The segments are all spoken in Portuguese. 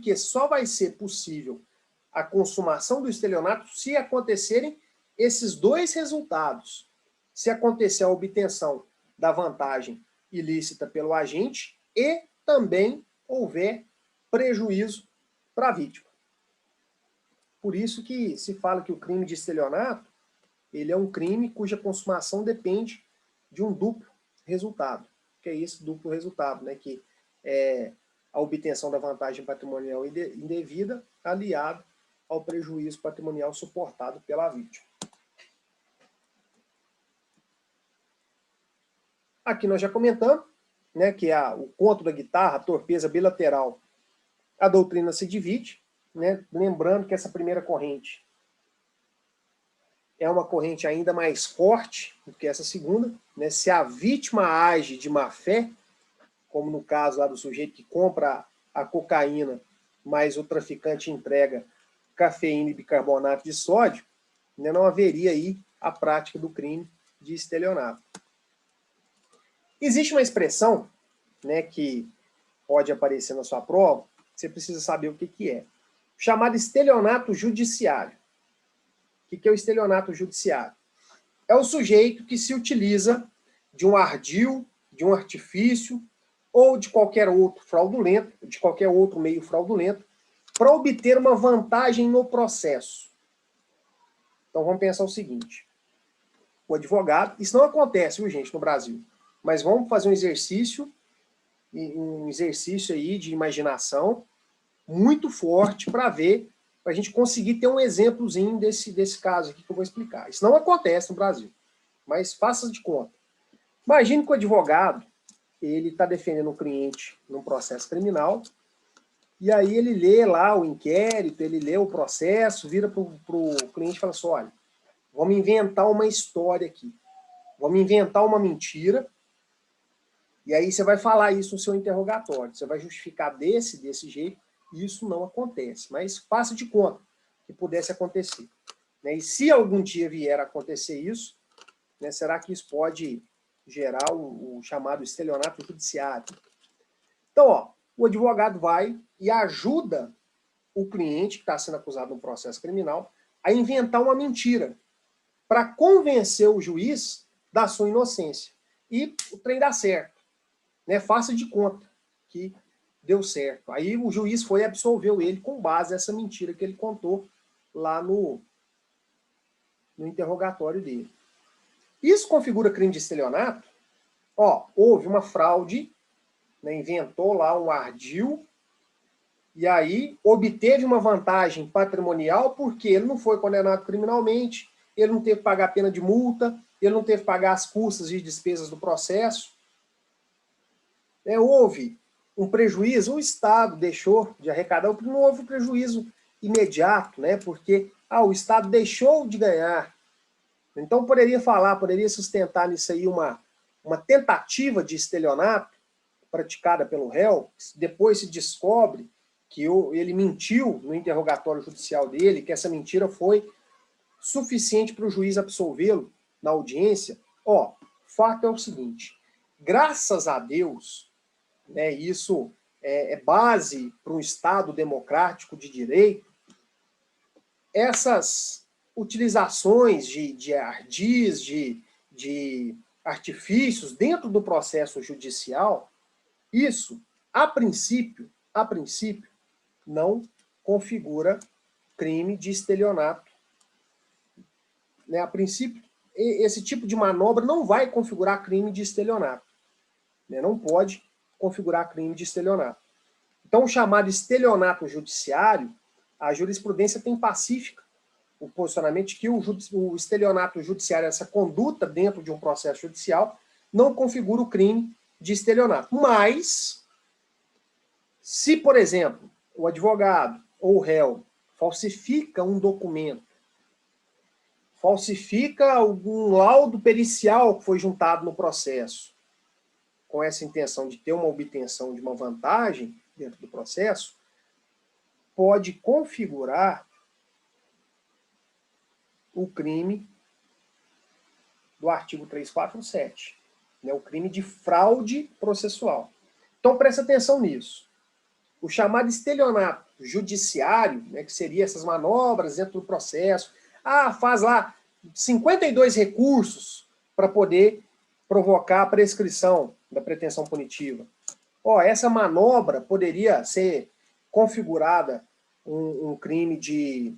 porque só vai ser possível a consumação do estelionato se acontecerem esses dois resultados. Se acontecer a obtenção da vantagem ilícita pelo agente e também houver prejuízo para a vítima. Por isso que se fala que o crime de estelionato, ele é um crime cuja consumação depende de um duplo resultado. Que é esse duplo resultado, né? Que é a obtenção da vantagem patrimonial indevida aliado ao prejuízo patrimonial suportado pela vítima. Aqui nós já comentamos, né, que o conto da guitarra, a torpeza bilateral, a doutrina se divide, né, lembrando que essa primeira corrente é uma corrente ainda mais forte do que essa segunda, né, se a vítima age de má fé, como no caso lá do sujeito que compra a cocaína, mas o traficante entrega cafeína e bicarbonato de sódio, né, não haveria aí a prática do crime de estelionato. Existe uma expressão, né, que pode aparecer na sua prova, você precisa saber o que é. Chamado estelionato judiciário. O que é o estelionato judiciário? É o sujeito que se utiliza de um ardil, de um artifício, ou de qualquer outro fraudulento, de qualquer outro meio fraudulento, para obter uma vantagem no processo. Então vamos pensar o seguinte. O advogado, isso não acontece, viu, gente, no Brasil, mas vamos fazer um exercício aí de imaginação muito forte para ver, para a gente conseguir ter um exemplozinho desse caso aqui que eu vou explicar. Isso não acontece no Brasil, mas faça de conta. Imagine que o advogado, ele está defendendo um cliente num processo criminal, e aí ele lê lá o inquérito, ele lê o processo, vira para o cliente e fala assim, olha, vamos inventar uma história aqui, vamos inventar uma mentira, e aí você vai falar isso no seu interrogatório, você vai justificar desse jeito, e isso não acontece, mas faça de conta que pudesse acontecer. Né? E se algum dia vier a acontecer isso, né, será que isso pode gerar o chamado estelionato judiciário? Então, ó, o advogado vai e ajuda o cliente que está sendo acusado no processo criminal a inventar uma mentira para convencer o juiz da sua inocência. E o trem dá certo. Né? Faça de conta que deu certo. Aí o juiz foi e absolveu ele com base nessa mentira que ele contou lá no interrogatório dele. Isso configura crime de estelionato? Ó, houve uma fraude, né, inventou lá um ardil, e aí obteve uma vantagem patrimonial porque ele não foi condenado criminalmente, ele não teve que pagar pena de multa, ele não teve que pagar as custas e despesas do processo. Houve um prejuízo, o Estado deixou de arrecadar, não houve um prejuízo imediato, né, porque o Estado deixou de ganhar. Então poderia sustentar nisso aí uma tentativa de estelionato praticada pelo réu, depois se descobre que ele mentiu no interrogatório judicial dele, que essa mentira foi suficiente para o juiz absolvê-lo na audiência. Ó, o fato é o seguinte, graças a Deus, né, isso é base para um Estado democrático de direito, essas utilizações de ardis, de artifícios dentro do processo judicial, isso, a princípio, não configura crime de estelionato. Né? A princípio, esse tipo de manobra não vai configurar crime de estelionato. Né? Não pode configurar crime de estelionato. Então, o chamado estelionato judiciário, a jurisprudência tem pacífica o posicionamento de que o estelionato judiciário, essa conduta dentro de um processo judicial, não configura o crime de estelionato. Mas, se, por exemplo, o advogado ou o réu falsifica um documento, falsifica algum laudo pericial que foi juntado no processo, com essa intenção de ter uma obtenção de uma vantagem dentro do processo, pode configurar o crime do artigo 347, né, o crime de fraude processual. Então presta atenção nisso. o chamado estelionato judiciário, né, que seria essas manobras dentro do processo. Faz lá 52 recursos para poder provocar a prescrição da pretensão punitiva. Essa manobra poderia ser configurada um crime de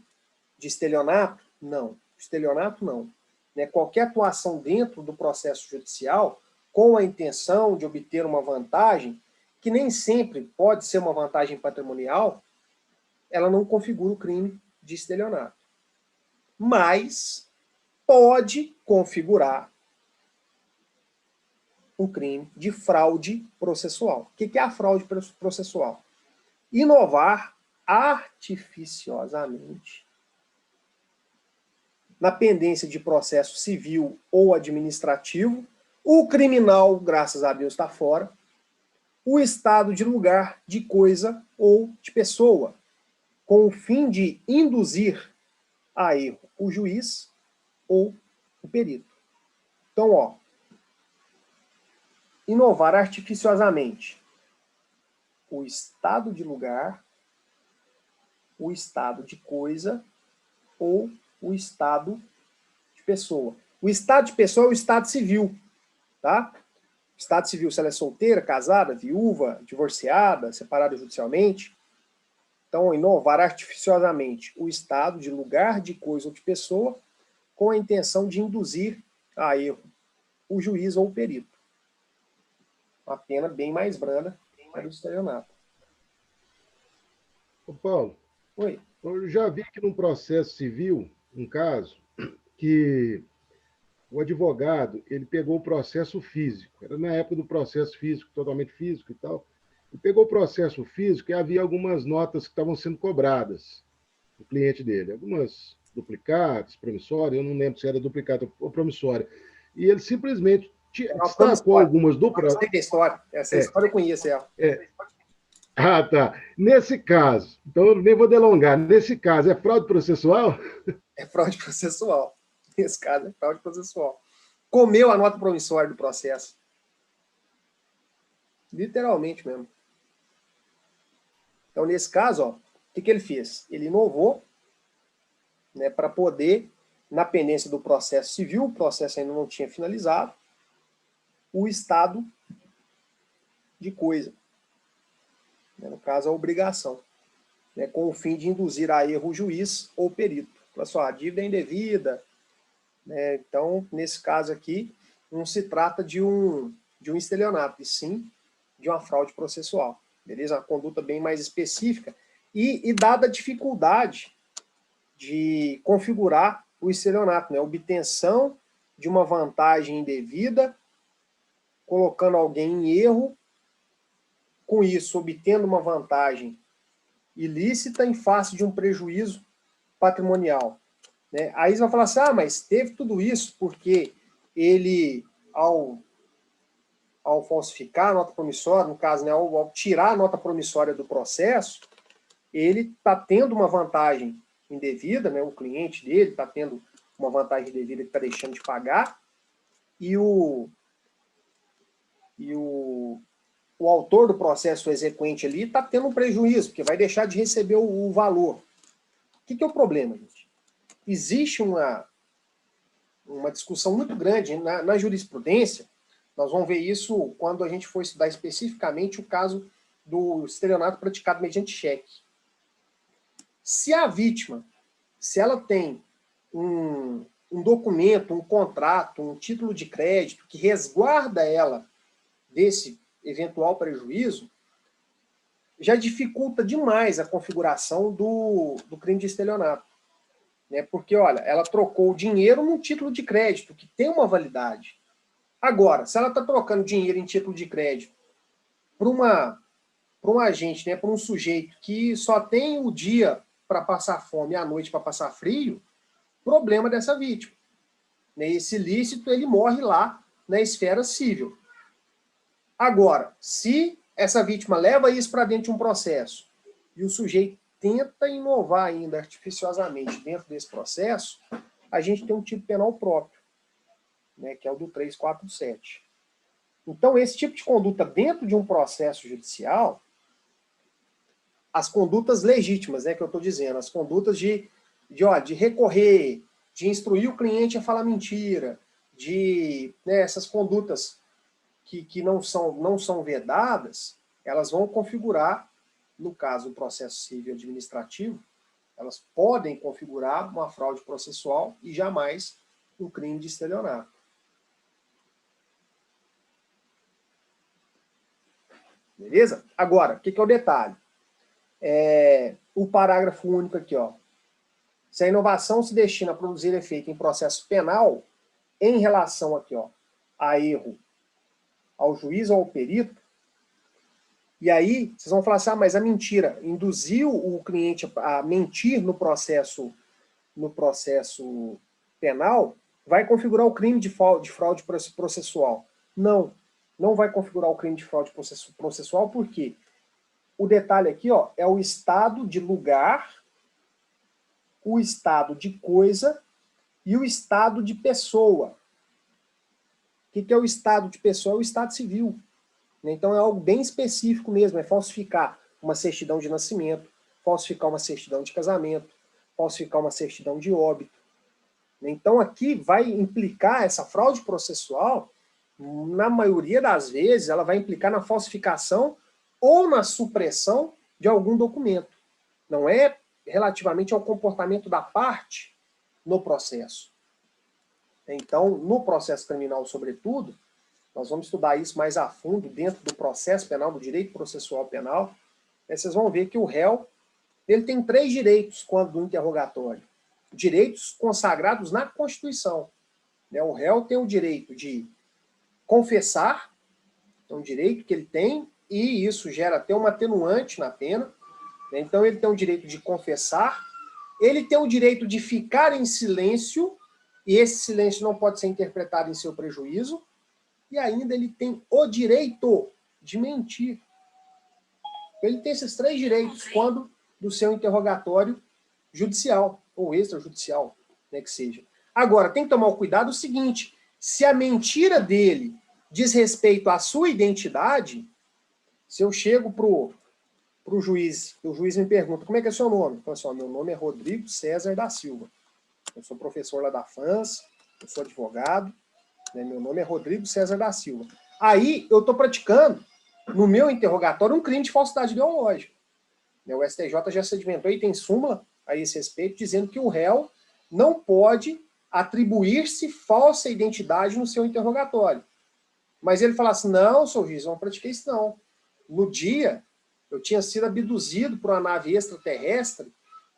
estelionato? Não. Estelionato, não. Né? Qualquer atuação dentro do processo judicial com a intenção de obter uma vantagem, que nem sempre pode ser uma vantagem patrimonial, ela não configura o crime de estelionato. Mas pode configurar um crime de fraude processual. O que é a fraude processual? Inovar artificiosamente na pendência de processo civil ou administrativo, o criminal, graças a Deus, está fora, o estado de lugar, de coisa ou de pessoa, com o fim de induzir a erro o juiz ou o perito. Então, inovar artificiosamente o estado de lugar, o estado de coisa ou o estado de pessoa. O estado de pessoa é o estado civil, tá? O estado civil, se ela é solteira, casada, viúva, divorciada, separada judicialmente. Então, inovar artificiosamente o estado de lugar, de coisa ou de pessoa, com a intenção de induzir a erro o juiz ou o perito. Uma pena bem mais branda que a do estelionato. Ô Paulo, Oi. eu já vi que num processo civil, um caso, que o advogado, ele pegou o processo físico, era na época do processo físico, totalmente físico e tal, ele pegou o processo físico e havia algumas notas que estavam sendo cobradas do cliente dele, algumas duplicatas, promissórias, eu não lembro se era duplicata ou promissória, e ele simplesmente destacou algumas do processo. Essa história eu conheço ela. Tá. Nesse caso, então eu nem vou delongar, nesse caso é fraude processual? É fraude processual. Nesse caso é fraude processual. Comeu a nota promissória do processo. Literalmente mesmo. Então, nesse caso, o que ele fez? Ele inovou, né, para poder, na pendência do processo civil, o processo ainda não tinha finalizado, o estado de coisa. No caso, a obrigação. Né, com o fim de induzir a erro o juiz ou o perito. Fala só, a dívida é indevida. Né, então, nesse caso aqui, não se trata de um estelionato, e sim de uma fraude processual. Beleza? Uma conduta bem mais específica. E dada a dificuldade de configurar o estelionato, né? A obtenção de uma vantagem indevida, colocando alguém em erro, com isso, obtendo uma vantagem ilícita em face de um prejuízo patrimonial. Né? Aí você vai falar assim, mas teve tudo isso porque ele, ao falsificar a nota promissória, no caso, né, ao tirar a nota promissória do processo, ele está tendo uma vantagem indevida, né, o cliente dele está tendo uma vantagem indevida que está deixando de pagar, e o autor do processo, o exequente ali, está tendo um prejuízo, porque vai deixar de receber o valor. O que é o problema, gente? Existe uma discussão muito grande na jurisprudência. Nós vamos ver isso quando a gente for estudar especificamente o caso do estelionato praticado mediante cheque. Se a vítima, se ela tem um documento, um contrato, um título de crédito que resguarda ela desse eventual prejuízo, já dificulta demais a configuração do crime de estelionato. Né? Porque, olha, ela trocou o dinheiro num título de crédito, que tem uma validade. Agora, se ela está trocando dinheiro em título de crédito para um agente, né, para um sujeito que só tem o dia para passar fome e a noite para passar frio, problema dessa vítima. Né? Esse ilícito, ele morre lá na esfera civil. Agora, se essa vítima leva isso para dentro de um processo e o sujeito tenta inovar ainda artificiosamente dentro desse processo, a gente tem um tipo penal próprio, né, que é o do 347. Então, esse tipo de conduta dentro de um processo judicial, as condutas legítimas, né, que eu estou dizendo, as condutas de recorrer, de instruir o cliente a falar mentira, né, essas condutas que não são vedadas, elas vão configurar, no caso do processo civil administrativo, elas podem configurar uma fraude processual e jamais um crime de estelionato. Beleza? Agora, o que é o detalhe? O parágrafo único aqui, ó. Se a inovação se destina a produzir efeito em processo penal, em relação aqui, ó, a erro ao juiz ou ao perito, e aí vocês vão falar assim, mas a mentira induziu o cliente a mentir no processo penal, vai configurar o crime de fraude processual. Não vai configurar o crime de fraude processual, porque o detalhe aqui, ó, é o estado de lugar, o estado de coisa e o estado de pessoa. O que é o estado de pessoa? É o estado civil. Então é algo bem específico mesmo, é falsificar uma certidão de nascimento, falsificar uma certidão de casamento, falsificar uma certidão de óbito. Então aqui vai implicar essa fraude processual, na maioria das vezes, ela vai implicar na falsificação ou na supressão de algum documento. Não é relativamente ao comportamento da parte no processo. Então, no processo criminal, sobretudo, nós vamos estudar isso mais a fundo dentro do processo penal, do direito processual penal. Aí vocês vão ver que o réu ele tem 3 direitos quando do interrogatório. Direitos consagrados na Constituição. O réu tem o direito de confessar, é um direito que ele tem, e isso gera até uma atenuante na pena. Então ele tem o direito de confessar, ele tem o direito de ficar em silêncio, e esse silêncio não pode ser interpretado em seu prejuízo, e ainda ele tem o direito de mentir. Ele tem esses 3 direitos quando do seu interrogatório judicial, ou extrajudicial, né, que seja. Agora, tem que tomar o cuidado o seguinte, se a mentira dele diz respeito à sua identidade, se eu chego pro juiz, e o juiz me pergunta, como é que é seu nome? Eu falo assim, meu nome é Rodrigo César da Silva. Eu sou professor lá da FANS, eu sou advogado, né, meu nome é Rodrigo César da Silva. Aí eu estou praticando, no meu interrogatório, um crime de falsidade ideológica. O STJ já sedimentou e tem súmula a esse respeito, dizendo que o réu não pode atribuir-se falsa identidade no seu interrogatório. Mas ele fala assim, não, seu juiz, eu não pratiquei isso não. No dia, eu tinha sido abduzido por uma nave extraterrestre,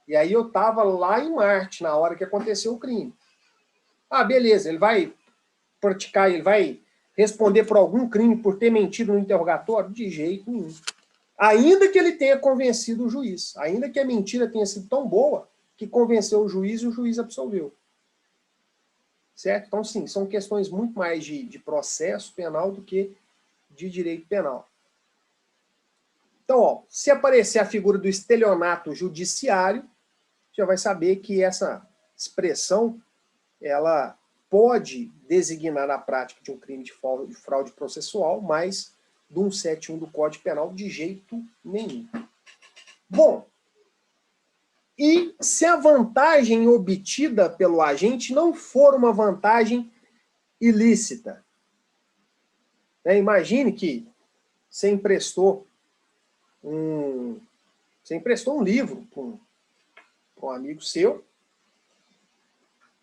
e aí eu estava lá em Marte, na hora que aconteceu o crime. Ah, beleza, ele vai praticar, ele vai responder por algum crime por ter mentido no interrogatório? De jeito nenhum. Ainda que ele tenha convencido o juiz, ainda que a mentira tenha sido tão boa que convenceu o juiz e o juiz absolveu. Certo? Então, sim, são questões muito mais de processo penal do que de direito penal. Então, ó, se aparecer a figura do estelionato judiciário, já vai saber que essa expressão ela pode designar a prática de um crime de fraude processual, mas do 171 do Código Penal de jeito nenhum. Bom, e se a vantagem obtida pelo agente não for uma vantagem ilícita? Imagine que você emprestou um livro para um amigo seu,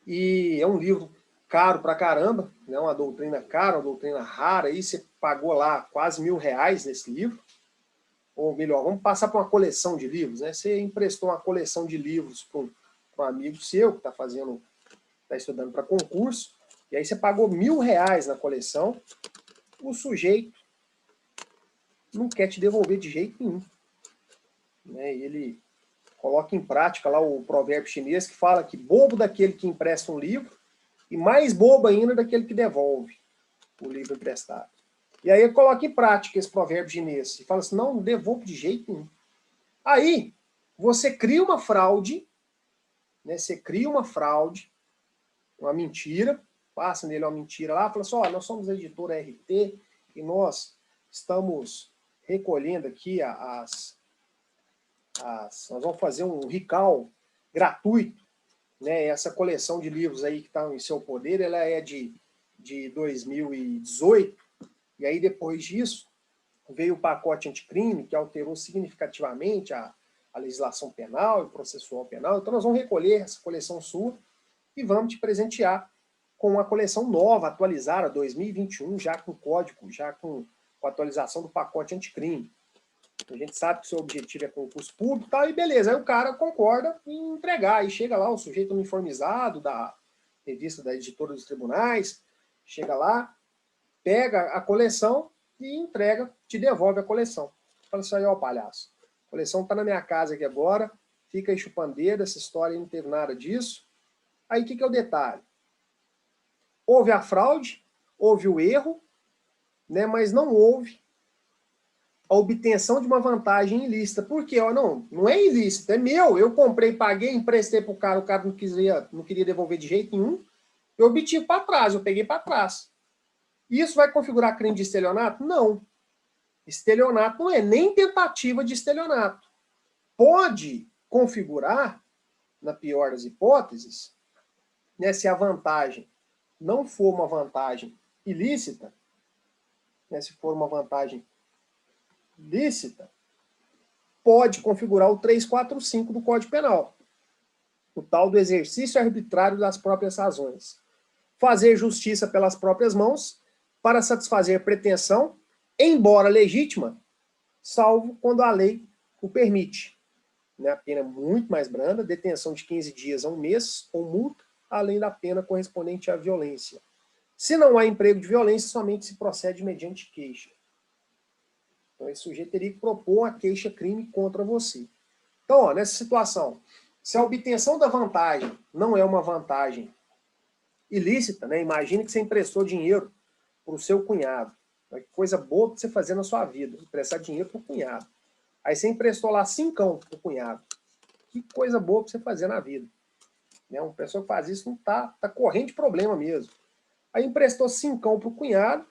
e é um livro caro pra caramba, né? Uma doutrina cara, uma doutrina rara, aí você pagou lá quase R$1.000 nesse livro, ou melhor, vamos passar por uma coleção de livros, né? Você emprestou uma coleção de livros para um amigo seu que está estudando para concurso, e aí você pagou R$1.000 na coleção, o sujeito não quer te devolver de jeito nenhum. Né? Ele coloca em prática lá o provérbio chinês que fala que bobo daquele que empresta um livro e mais bobo ainda daquele que devolve o livro emprestado. E aí ele coloca em prática esse provérbio chinês e fala assim, não devolvo de jeito nenhum. Aí você cria uma fraude, né? Você cria uma fraude, uma mentira, passa nele uma mentira lá, fala assim, ó, nós somos a editora RT e nós estamos recolhendo aqui as nós vamos fazer um recall gratuito, né? Essa coleção de livros aí que está em seu poder, ela é de 2018, e aí depois disso veio o pacote anticrime, que alterou significativamente a legislação penal e processual penal. Então nós vamos recolher essa coleção sua e vamos te presentear com uma coleção nova, atualizada, 2021, já com código, já com a atualização do pacote anticrime. A gente sabe que o seu objetivo é concurso público e tal, e beleza, aí o cara concorda em entregar, aí chega lá o sujeito uniformizado da revista da editora dos tribunais, chega lá, pega a coleção e entrega, te devolve a coleção. Fala assim, aí, ó, palhaço, a coleção tá na minha casa aqui agora, fica aí chupando dedo, essa história aí não teve nada disso. Aí o que é o detalhe? Houve a fraude, houve o erro, né, mas não houve a obtenção de uma vantagem ilícita. Por quê? Não é ilícito, é meu. Eu comprei, paguei, emprestei para o cara não queria devolver de jeito nenhum. Eu obtive para trás, eu peguei para trás. Isso vai configurar crime de estelionato? Não. Estelionato não é nem tentativa de estelionato. Pode configurar, na pior das hipóteses, né, se a vantagem não for uma vantagem ilícita, né, se for uma vantagem lícita, pode configurar o 345 do Código Penal, o tal do exercício arbitrário das próprias razões. Fazer justiça pelas próprias mãos para satisfazer pretensão, embora legítima, salvo quando a lei o permite. Né, a pena é muito mais branda, detenção de 15 dias a 1 mês, ou multa, além da pena correspondente à violência. Se não há emprego de violência, somente se procede mediante queixa. Então, esse sujeito teria que propor uma queixa-crime contra você. Então, ó, nessa situação, se a obtenção da vantagem não é uma vantagem ilícita, né? Imagine que você emprestou dinheiro para o seu cunhado. Que coisa boa para você fazer na sua vida, emprestar dinheiro para o cunhado. Aí você emprestou lá 5 para o cunhado. Que coisa boa para você fazer na vida. Né? Uma pessoa que faz isso não tá correndo de problema mesmo. Aí emprestou 5 para o cunhado,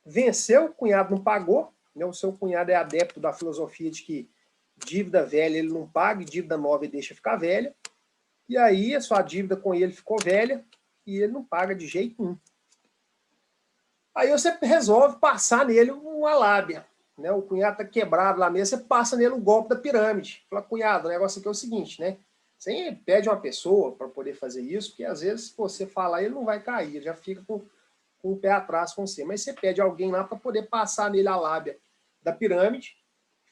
venceu, o cunhado não pagou, né? O seu cunhado é adepto da filosofia de que dívida velha ele não paga e dívida nova ele deixa ficar velha, e aí a sua dívida com ele ficou velha e ele não paga de jeito nenhum. Aí você resolve passar nele uma lábia, né? O cunhado tá quebrado lá mesmo, você passa nele o golpe da pirâmide. Fala, cunhado, o negócio aqui é o seguinte, né? Você pede uma pessoa para poder fazer isso, porque às vezes se você falar ele não vai cair, ele já fica com o pé atrás com você. Mas você pede alguém lá para poder passar nele a lábia da pirâmide.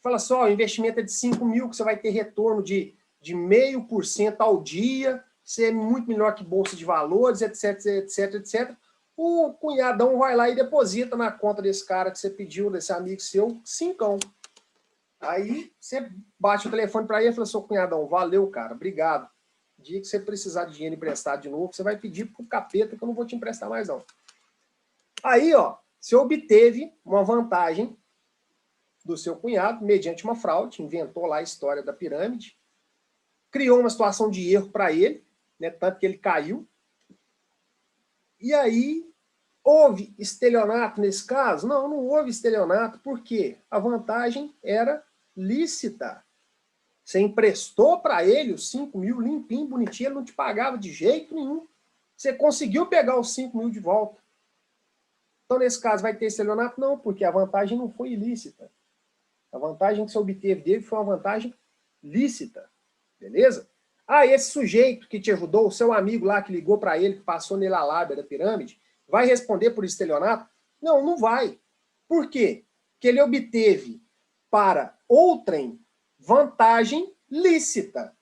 Fala só, o investimento é de 5 mil, que você vai ter retorno de 0,5% ao dia, você é muito melhor que bolsa de valores, etc, etc, etc. O cunhadão vai lá e deposita na conta desse cara que você pediu, desse amigo seu, 5. Aí você bate o telefone para ele e fala, seu cunhadão, valeu, cara, obrigado. Dia que você precisar de dinheiro emprestado de novo, você vai pedir pro capeta que eu não vou te emprestar mais, não. Aí, ó, você obteve uma vantagem do seu cunhado, mediante uma fraude, inventou lá a história da pirâmide, criou uma situação de erro para ele, né, tanto que ele caiu. E aí, houve estelionato nesse caso? Não, não houve estelionato, porque a vantagem era lícita. Você emprestou para ele os 5 mil limpinho, bonitinho, ele não te pagava de jeito nenhum. Você conseguiu pegar os 5 mil de volta. Então, nesse caso, vai ter estelionato? Não, porque a vantagem não foi ilícita. A vantagem que você obteve dele foi uma vantagem lícita. Beleza? Ah, esse sujeito que te ajudou, o seu amigo lá que ligou para ele, que passou nele a lábia da pirâmide, vai responder por estelionato? Não, não vai. Por quê? Porque ele obteve para outrem vantagem lícita.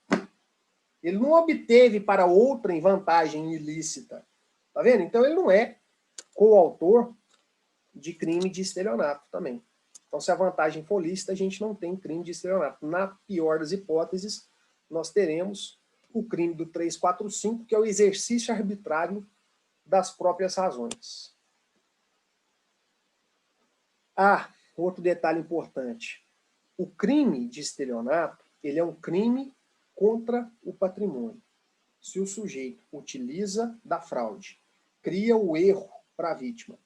Ele não obteve para outrem vantagem ilícita. Tá vendo? Então ele não é coautor de crime de estelionato também. Então, se a vantagem for lícita, a gente não tem crime de estelionato. Na pior das hipóteses, nós teremos o crime do 345, que é o exercício arbitrário das próprias razões. Ah, outro detalhe importante. O crime de estelionato, ele é um crime contra o patrimônio. Se o sujeito utiliza da fraude, cria o erro para a vítima,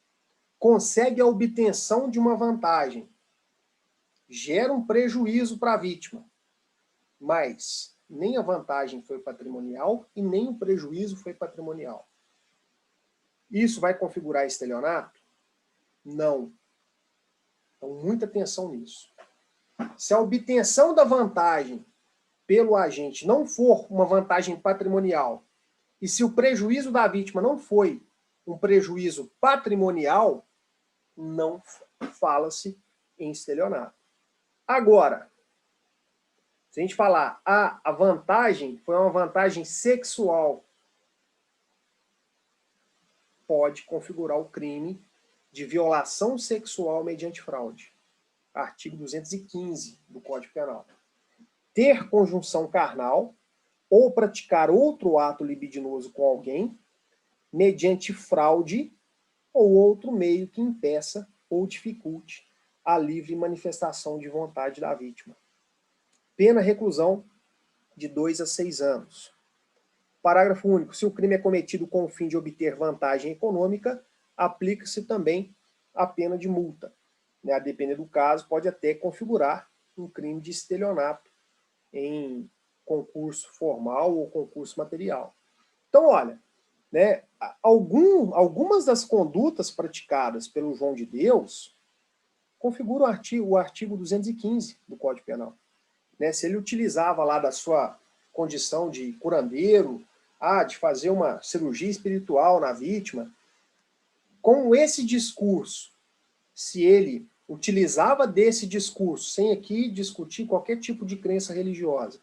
consegue a obtenção de uma vantagem gera um prejuízo para a vítima, mas nem a vantagem foi patrimonial e nem o prejuízo foi patrimonial. Isso vai configurar estelionato? Não. Então, muita atenção nisso. Se a obtenção da vantagem pelo agente não for uma vantagem patrimonial, e se o prejuízo da vítima não foi um prejuízo patrimonial, não fala-se em estelionato. Agora, se a gente falar, a vantagem foi uma vantagem sexual, pode configurar o crime de violação sexual mediante fraude. Artigo 215 do Código Penal. Ter conjunção carnal ou praticar outro ato libidinoso com alguém mediante fraude ou outro meio que impeça ou dificulte a livre manifestação de vontade da vítima. Pena reclusão de 2 a 6 anos. Parágrafo único. Se o crime é cometido com o fim de obter vantagem econômica, aplica-se também a pena de multa. A depender do caso, pode até configurar um crime de estelionato em concurso formal ou concurso material. Então, olha, né, algumas das condutas praticadas pelo João de Deus configuram o artigo 215 do Código Penal. Né, se ele utilizava lá da sua condição de curandeiro, de fazer uma cirurgia espiritual na vítima, com esse discurso, se ele utilizava desse discurso, sem aqui discutir qualquer tipo de crença religiosa,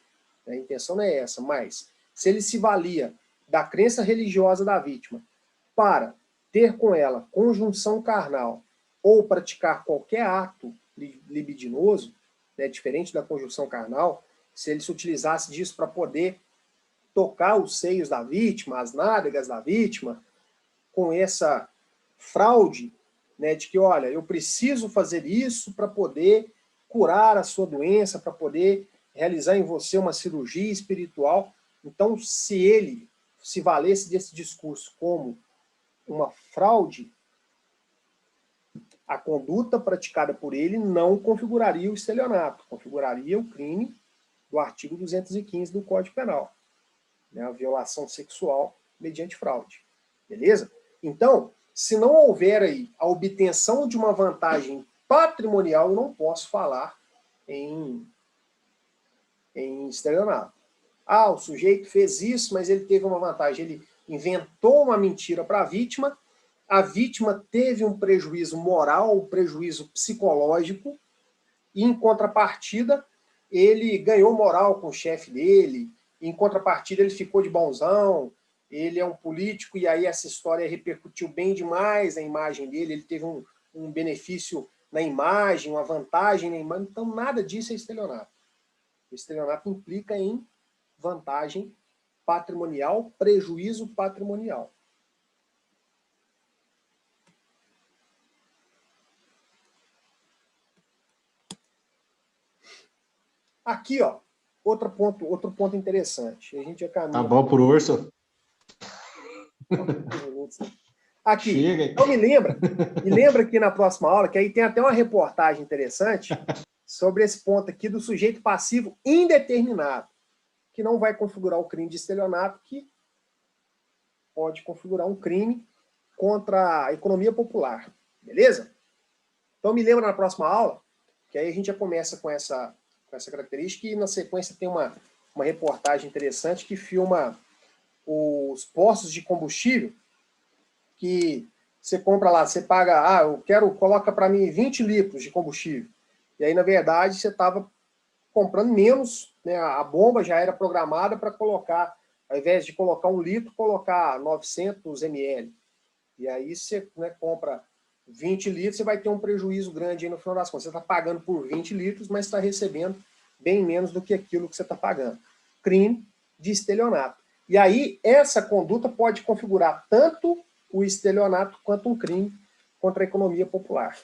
a intenção não é essa, mas se ele se valia da crença religiosa da vítima para ter com ela conjunção carnal ou praticar qualquer ato libidinoso, né, diferente da conjunção carnal, se ele se utilizasse disso para poder tocar os seios da vítima, as nádegas da vítima, com essa fraude, né, de que, olha, eu preciso fazer isso para poder curar a sua doença, para poder realizar em você uma cirurgia espiritual. Então, se ele se valesse desse discurso como uma fraude, a conduta praticada por ele não configuraria o estelionato, configuraria o crime do artigo 215 do Código Penal, né, a violação sexual mediante fraude. Beleza? Então, se não houver aí a obtenção de uma vantagem patrimonial, eu não posso falar em estelionato. O sujeito fez isso, mas ele teve uma vantagem. Ele inventou uma mentira para a vítima teve um prejuízo moral, um prejuízo psicológico, e em contrapartida, ele ganhou moral com o chefe dele, em contrapartida ele ficou de bonzão, ele é um político, e aí essa história repercutiu bem demais na imagem dele, ele teve um benefício na imagem, uma vantagem na imagem, então nada disso é estelionato. O estelionato implica em vantagem patrimonial, prejuízo patrimonial. Aqui, ó, outro ponto interessante. A gente já caminha. Tá bom por urso? Aqui, Chega. então me lembra aqui na próxima aula, que aí tem até uma reportagem interessante sobre esse ponto aqui do sujeito passivo indeterminado, que não vai configurar o crime de estelionato, que pode configurar um crime contra a economia popular. Beleza? Então me lembra na próxima aula, que aí a gente já começa com essa característica, e na sequência tem uma reportagem interessante que filma os postos de combustível, que você compra lá, você paga, coloca para mim 20 litros de combustível. E aí, na verdade, você estava comprando menos, né? A bomba já era programada para colocar, ao invés de colocar 1 litro, colocar 900 ml. E aí você, né, compra 20 litros, você vai ter um prejuízo grande aí no final das contas. Você está pagando por 20 litros, mas está recebendo bem menos do que aquilo que você está pagando. Crime de estelionato. E aí, essa conduta pode configurar tanto o estelionato quanto um crime contra a economia popular.